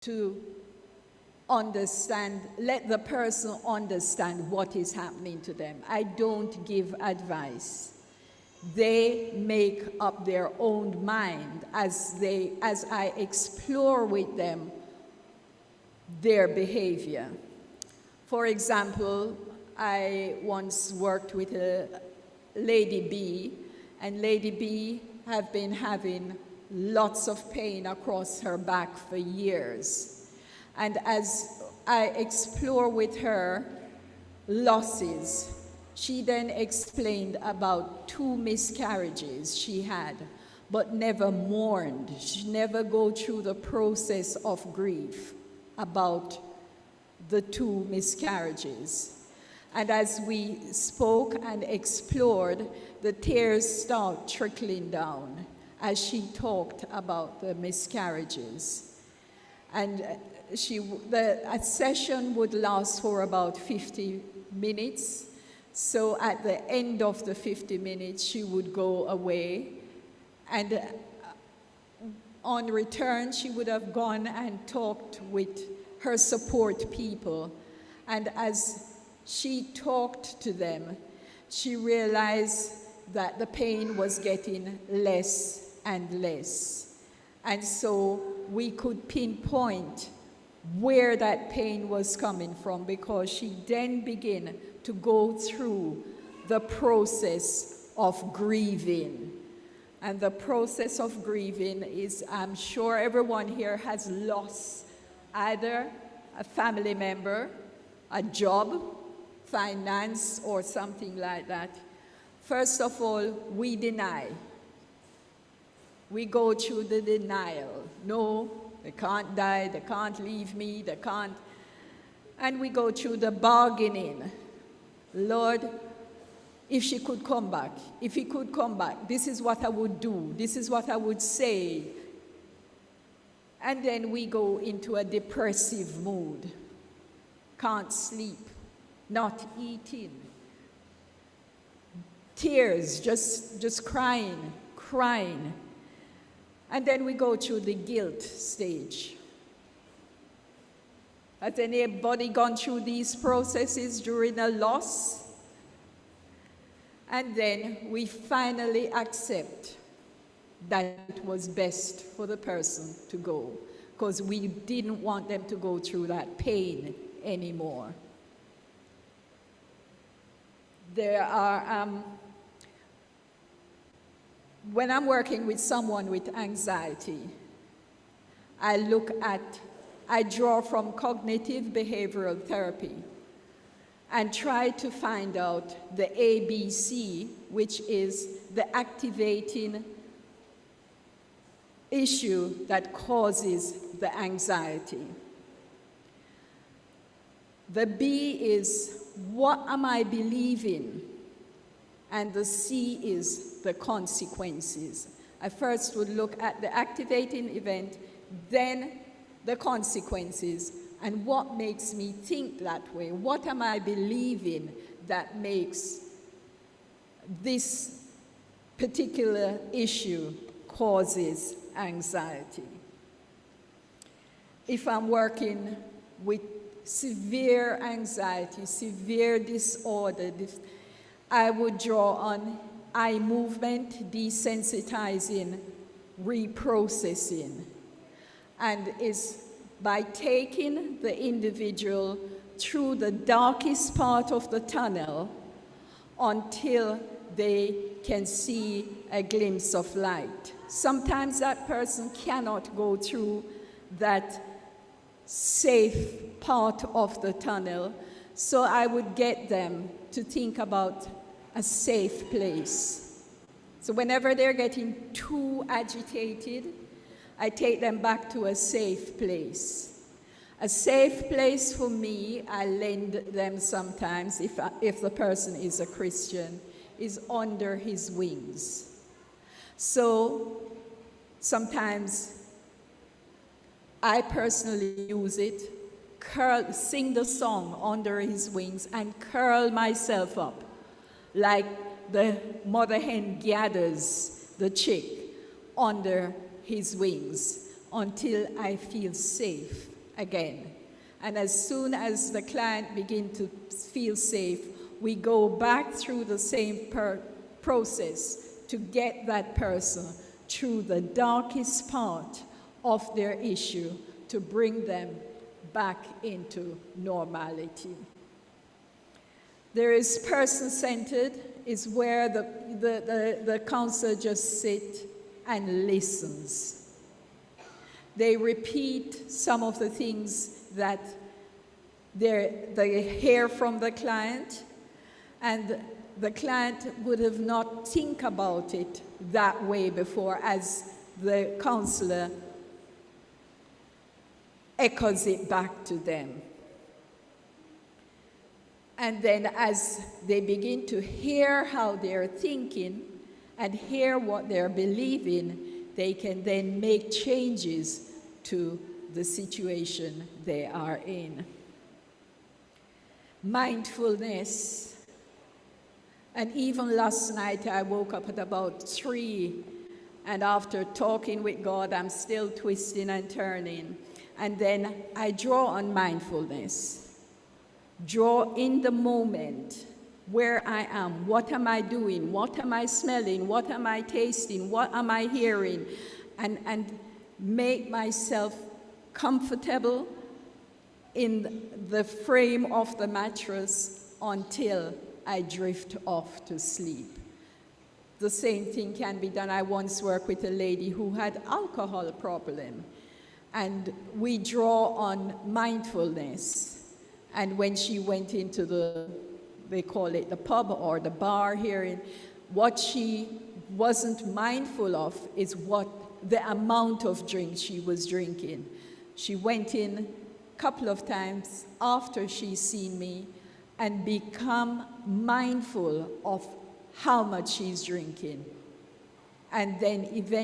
to understand, let the person understand what is happening to them. I don't give advice. They make up their own mind as I explore with them their behavior. For example, I once worked with a Lady B, and Lady B have been having lots of pain across her back for years. And as I explore with her losses, she then explained about 2 miscarriages she had, but never mourned. She never go through the process of grief about the 2 miscarriages. And as we spoke and explored, the tears start trickling down as she talked about the miscarriages. And a session would last for about 50 minutes. So at the end of the 50 minutes, she would go away. And on return, she would have gone and talked with her support people. And as she talked to them, she realized that the pain was getting less and less. And so we could pinpoint where that pain was coming from, because she then began to go through the process of grieving. And the process of grieving is, I'm sure everyone here has lost either a family member, a job, finance, or something like that. First of all, we deny. We go through the denial. No, they can't die, they can't leave me, they can't. And we go through the bargaining. Lord, if she could come back, if he could come back, this is what I would do, this is what I would say. And then we go into a depressive mood. Can't sleep, not eating. Tears, just crying. And then we go through the guilt stage. Has anybody gone through these processes during a loss? And then we finally accept that it was best for the person to go, because we didn't want them to go through that pain anymore. There are, when I'm working with someone with anxiety, I draw from cognitive behavioral therapy and try to find out the ABC, which is the activating issue that causes the anxiety. The B is, what am I believing? And the C is the consequences. I first would look at the activating event, then the consequences, and what makes me think that way. What am I believing that makes this particular issue causes anxiety? If I'm working with severe anxiety, severe disorder, I would draw on eye movement, desensitizing, reprocessing, and is by taking the individual through the darkest part of the tunnel until they can see a glimpse of light. Sometimes that person cannot go through that safe part of the tunnel, so I would get them to think about a safe place. So whenever they're getting too agitated, I take them back to a safe place. A safe place for me, I lend them sometimes, if the person is a Christian, is under his wings. So sometimes I personally use it, sing the song under his wings and curl myself up like the mother hen gathers the chick under his wings until I feel safe again. And as soon as the client begins to feel safe, we go back through the same process to get that person through the darkest part of their issue to bring them back into normality. There is person-centered, is where the counselor just sits and listens. They repeat some of the things that they hear from the client, and the client would have not think about it that way before, as the counselor echoes it back to them. And then as they begin to hear how they're thinking and hear what they're believing, they can then make changes to the situation they are in. Mindfulness. And even last night, I woke up at about 3, and after talking with God, I'm still twisting and turning. And then I draw on mindfulness. Draw in the moment where I am. What am I doing? What am I smelling? What am I tasting? What am I hearing? And make myself comfortable in the frame of the mattress until I drift off to sleep. The same thing can be done. I once worked with a lady who had alcohol problem, and we draw on mindfulness. And when she went into they call it the pub or the bar here, what she wasn't mindful of is the amount of drink she was drinking. She went in a couple of times after she's seen me and become mindful of how much she's drinking. And then eventually